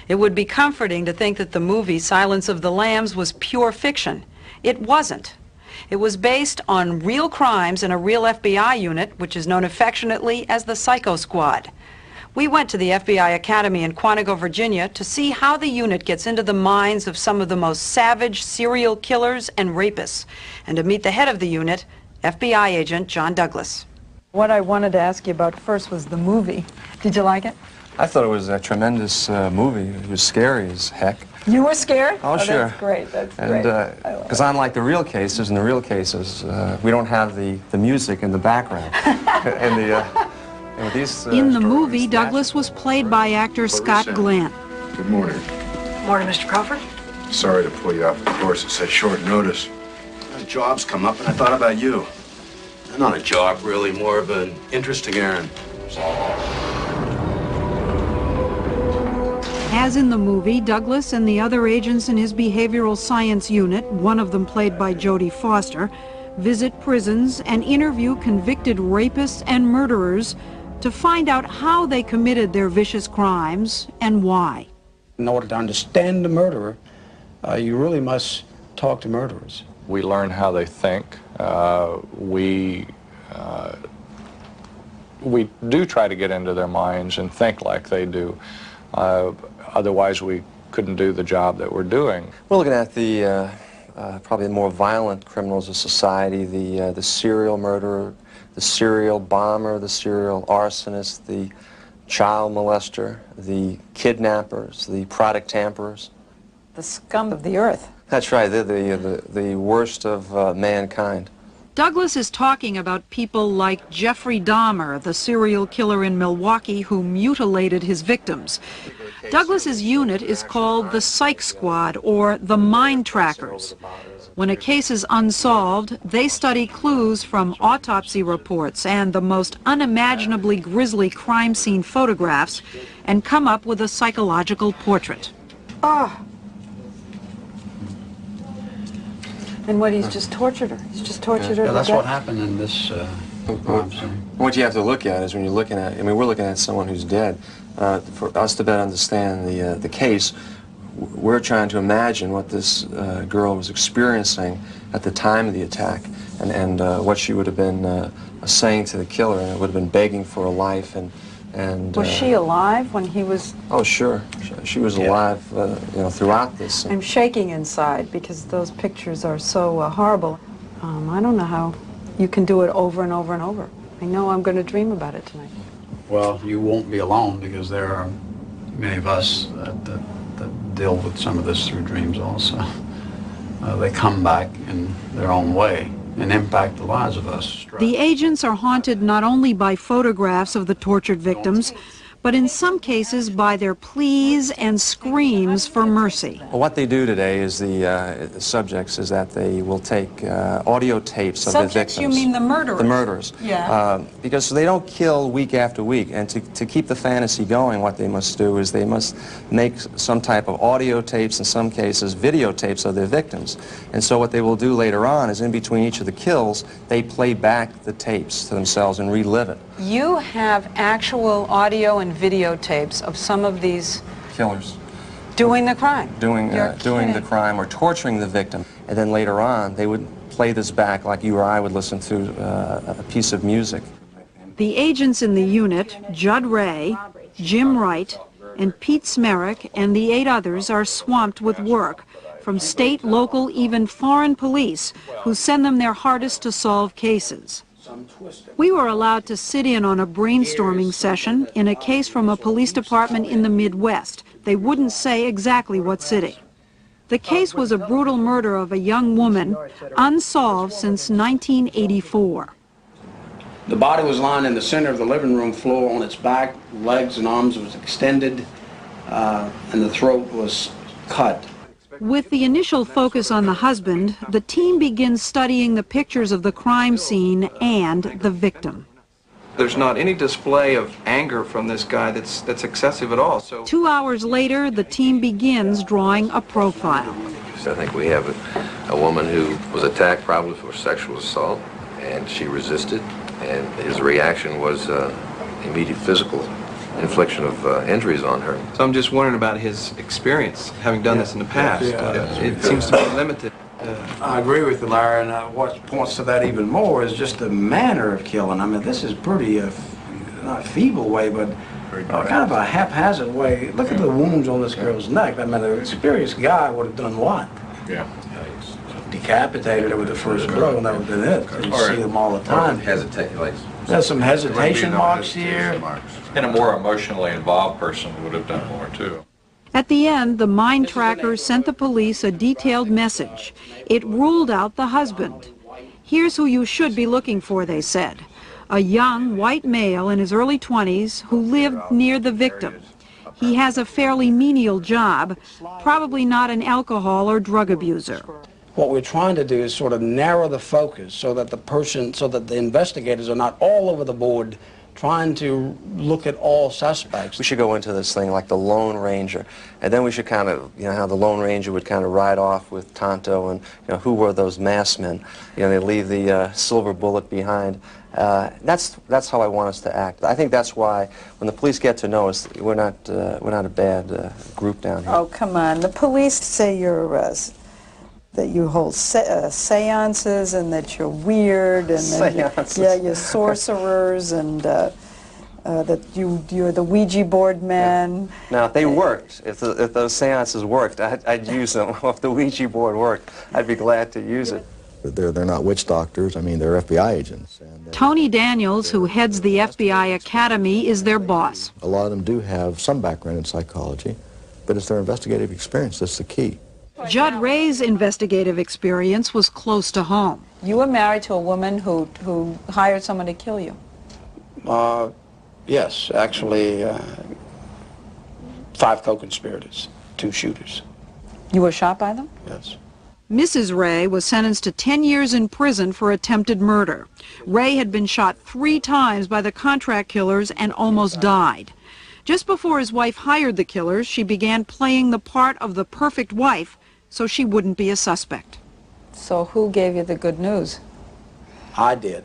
It would be comforting to think that the movie Silence of the Lambs was pure fiction. It wasn't. It was based on real crimes in a real FBI unit, which is known affectionately as the Psycho Squad. We went to the FBI Academy in Quantico, Virginia, to see how the unit gets into the minds of some of the most savage serial killers and rapists, and to meet the head of the unit, FBI agent John Douglas. What I wanted to ask you about first was the movie. Did you like it? I thought it was a tremendous movie. It was scary as heck. You were scared? Oh, sure. That's great. That's great. Because unlike the real cases, in the real cases, we don't have the music in the background. In the movie, Douglas was played by actor Scott Glenn. Good morning. Morning, Mr. Crawford. Sorry to pull you off the course at such short notice. A job's come up, and I thought about you. Not a job, really, more of an interesting errand. As in the movie, Douglas and the other agents in his behavioral science unit, one of them played by Jodie Foster, visit prisons and interview convicted rapists and murderers to find out how they committed their vicious crimes and why. In order to understand the murderer, you really must talk to murderers. We learn how they think. We do try to get into their minds and think like they do. Otherwise, we couldn't do the job that we're doing. We're looking at the probably the more violent criminals of society, the serial murderer, the serial bomber, the serial arsonist, the child molester, the kidnappers, the product tamperers. The scum of the earth. That's right, they're the worst of mankind. Douglas is talking about people like Jeffrey Dahmer, the serial killer in Milwaukee who mutilated his victims. Douglas's unit is called the Psych Squad, or the Mind Trackers. When a case is unsolved, they study clues from autopsy reports and the most unimaginably grisly crime scene photographs and come up with a psychological portrait. Ah. And what, he's just tortured her? He's just tortured her? Yeah, that's what happened in this crime scene. What you have to look at is when you're looking at, I mean, we're looking at someone who's dead. For us to better understand the case, we're trying to imagine what this girl was experiencing at the time of the attack and what she would have been saying to the killer, and it would have been begging for a life. And was she alive when he was? Oh, sure. She was alive, you know, throughout this. I'm shaking inside because those pictures are so horrible. I don't know how you can do it over and over and over. I know I'm going to dream about it tonight. Well, you won't be alone because there are many of us that deal with some of this through dreams also. They come back in their own way and impact the lives of us. The agents are haunted not only by photographs of the tortured victims, but in some cases by their pleas and screams for mercy. Well, what they do today is the subjects is that they will take audio tapes of the victims. Subjects, you mean the murderers? The murderers. Yeah. Because they don't kill week after week, and to keep the fantasy going, what they must do is they must make some type of audio tapes, in some cases videotapes of their victims. And so what they will do later on is in between each of the kills, they play back the tapes to themselves and relive it. You have actual audio and videotapes of some of these killers doing the crime. Doing the crime or torturing the victim. And then later on, they would play this back like you or I would listen to a piece of music. The agents in the unit, Judd Ray, Jim Wright, and Pete Smerick, and the 8 others are swamped with work from state, local, even foreign police who send them their hardest to solve cases. We were allowed to sit in on a brainstorming session in a case from a police department in the Midwest. They wouldn't say exactly what city. The case was a brutal murder of a young woman, unsolved since 1984. The body was lying in the center of the living room floor on its back, legs and arms was extended, and the throat was cut. With the initial focus on the husband, the team begins studying the pictures of the crime scene and the victim. There's not any display of anger from this guy that's excessive at all. So 2 hours later, the team begins drawing a profile. I think we have a woman who was attacked probably for sexual assault, and she resisted, and his reaction was immediate physical infliction of injuries on her. So I'm just wondering about his experience, having done this in the past. It seems to be limited. I agree with you, Larry, and what points to that even more is just the manner of killing. I mean, this is pretty, not feeble way, but kind of a haphazard way. Look at the wounds on this girl's neck. I mean, an experienced guy would have done what? Yeah. Decapitated her with the first blow, and that would have been it. You see them all the time. Hesitate, like. There's some hesitation marks here. And a more emotionally involved person would have done more, too. At the end, the mind tracker sent the police a detailed message. It ruled out the husband. Here's who you should be looking for, they said. A young white male in his early 20s who lived near the victim. He has a fairly menial job, probably not an alcohol or drug abuser. What we're trying to do is sort of narrow the focus so that the investigators are not all over the board trying to look at all suspects. We should go into this thing like the Lone Ranger, and then we should kind of, how the Lone Ranger would kind of ride off with Tonto, and who were those masked men? They leave the silver bullet behind. That's how I want us to act. I think that's why when the police get to know us, we're not a bad group down here. Oh, come on! The police say that you hold seances and that you're weird and that you're sorcerers and that you're the Ouija board man. Now, if they worked, if those seances worked, I'd use them. If the Ouija board worked, I'd be glad to use it. They're not witch doctors. I mean, they're FBI agents. Tony Daniels, who heads the FBI Academy, is their boss. A lot of them do have some background in psychology, but it's their investigative experience that's the key. Judd Ray's investigative experience was close to home. You were married to a woman who hired someone to kill you. Yes, actually, 5 co-conspirators, 2 shooters. You were shot by them? Yes. Mrs. Ray was sentenced to 10 years in prison for attempted murder. Ray had been shot 3 times by the contract killers and almost died. Just before his wife hired the killers, she began playing the part of the perfect wife so she wouldn't be a suspect. So who gave you the good news? I did.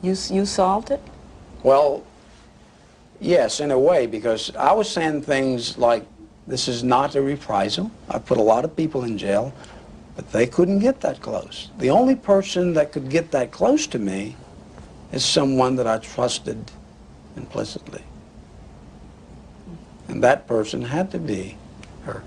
You solved it? Well, yes, in a way, because I was saying things like, this is not a reprisal. I put a lot of people in jail, but they couldn't get that close. The only person that could get that close to me is someone that I trusted implicitly. And that person had to be her.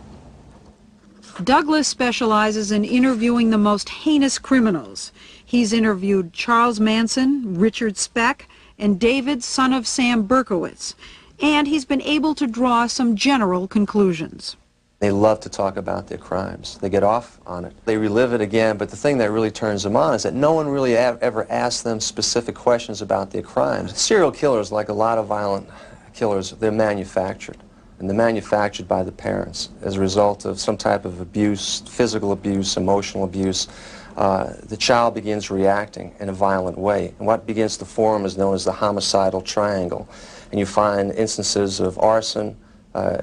Douglas specializes in interviewing the most heinous criminals. He's interviewed Charles Manson, Richard Speck, and David, son of Sam Berkowitz. And he's been able to draw some general conclusions. They love to talk about their crimes. They get off on it. They relive it again, but the thing that really turns them on is that no one really ever asks them specific questions about their crimes. Serial killers, like a lot of violent killers, they're manufactured. And they're manufactured by the parents as a result of some type of abuse, physical abuse, emotional abuse. The child begins reacting in a violent way. And what begins to form is known as the homicidal triangle. And you find instances of arson,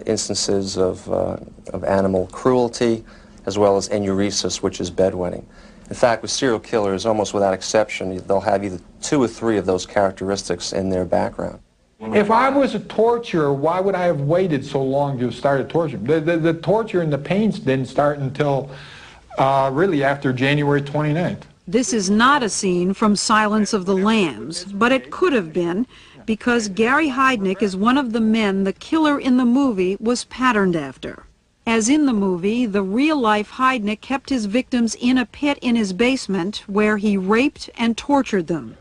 instances of animal cruelty, as well as enuresis, which is bedwetting. In fact, with serial killers, almost without exception, they'll have either 2 or 3 of those characteristics in their background. If I was a torturer, why would I have waited so long to start a torture? The torture and the pains didn't start until really after January 29th. This is not a scene from Silence of the Lambs, but it could have been, because Gary Heidnik is one of the men the killer in the movie was patterned after. As in the movie, the real-life Heidnik kept his victims in a pit in his basement where he raped and tortured them.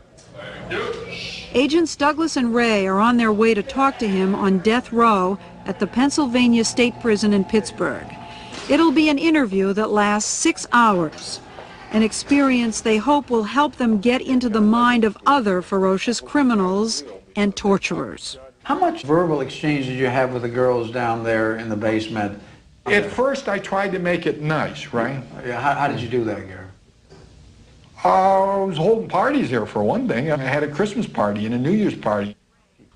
Agents Douglas and Ray are on their way to talk to him on death row at the Pennsylvania State Prison in Pittsburgh. It'll be an interview that lasts 6 hours, an experience they hope will help them get into the mind of other ferocious criminals and torturers. How much verbal exchange did you have with the girls down there in the basement? At first, I tried to make it nice, right? Yeah, how did you do that, Gary? I was holding parties there, for one thing. I had a Christmas party and a New Year's party.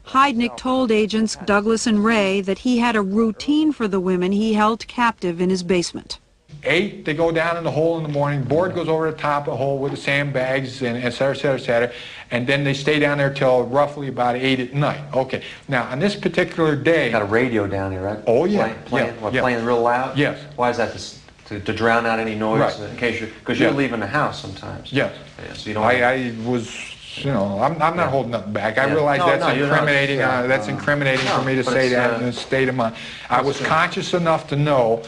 Heidnik told agents Douglas and Ray that he had a routine for the women he held captive in his basement. 8, they go down in the hole in the morning, board goes over the top of the hole with the sandbags, and et cetera, et cetera, et cetera, and then they stay down there till roughly about 8 at night. Okay, now on this particular day... Got a radio down here, right? Oh, yeah. Playing real loud? Yes. Why is that? To drown out any noise? Right. In case because you're leaving the house sometimes. Yes. Yeah, so you don't I was... You know, I'm not holding nothing back. I realize that's incriminating. That's incriminating for me to say that in a state of mind. I was conscious enough to know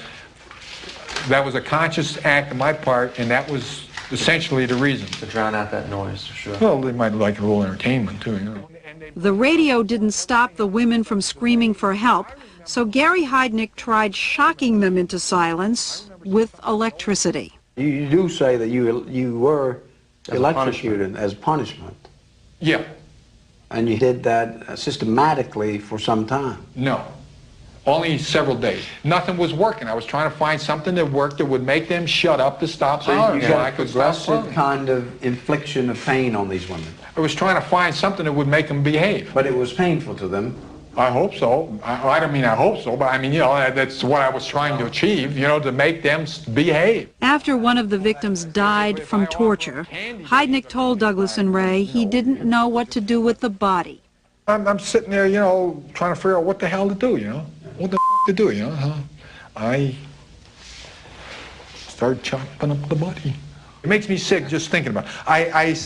that was a conscious act on my part, and that was essentially the reason. To drown out that noise, for sure. Well, they might like a little entertainment too, you know. The radio didn't stop the women from screaming for help, so Gary Heidnik tried shocking them into silence with electricity. You do say that you were electrocuted as punishment. Yeah. And you did that systematically for some time. No. Only several days. Nothing was working. I was trying to find something that worked that would make them shut up to stop hollering so I could stop progressive kind of infliction of pain on these women. I was trying to find something that would make them behave. But it was painful to them. I hope so. I don't mean I hope so, but I mean, you know, that's what I was trying to achieve, you know, to make them behave. After one of the victims died from torture, Heidnik told Douglas and Ray he didn't know what to do with the body. I'm sitting there, you know, trying to figure out what the hell to do, you know. What the to do, you know. I started chopping up the body. It makes me sick just thinking about it. I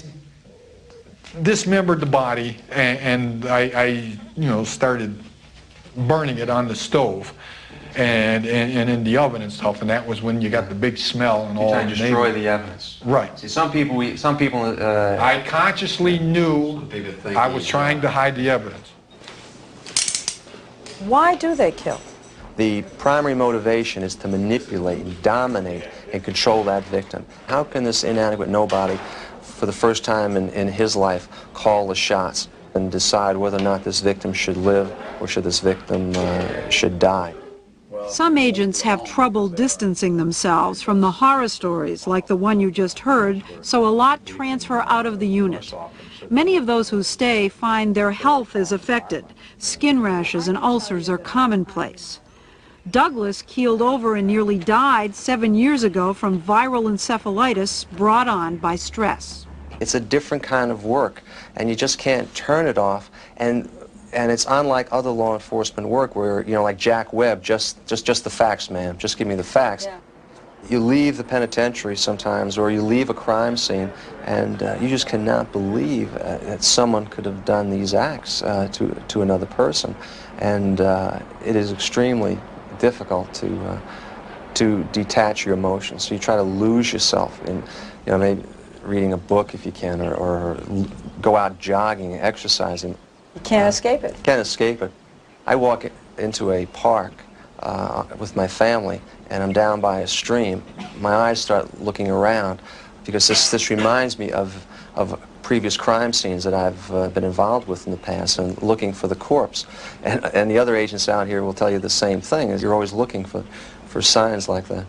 dismembered the body and I you know, started burning it on the stove and in the oven and stuff, and that was when you got the big smell and all. You're trying to destroy the evidence. Right. See, some people. I consciously knew I was trying to hide the evidence. Why do they kill? The primary motivation is to manipulate and dominate and control that victim. How can this inadequate nobody, for the first time in his life, call the shots and decide whether or not this victim should live or should this victim should die? Some agents have trouble distancing themselves from the horror stories like the one you just heard, so a lot transfer out of the unit. Many of those who stay find their health is affected. Skin rashes and ulcers are commonplace. Douglas keeled over and nearly died 7 years ago from viral encephalitis brought on by stress. It's a different kind of work, and you just can't turn it off. And it's unlike other law enforcement work where, you know, like Jack Webb, just the facts, ma'am. Just give me the facts. Yeah. You leave the penitentiary sometimes, or you leave a crime scene, and you just cannot believe that someone could have done these acts to another person. And it is extremely difficult to detach your emotions. So you try to lose yourself in, you know, maybe reading a book if you can, or go out jogging, exercising. You can't escape it. Can't escape it. I walk into a park with my family, and I'm down by a stream. My eyes start looking around because this reminds me of previous crime scenes that I've been involved with in the past, and looking for the corpse. And the other agents out here will tell you the same thing, is you're always looking for signs like that.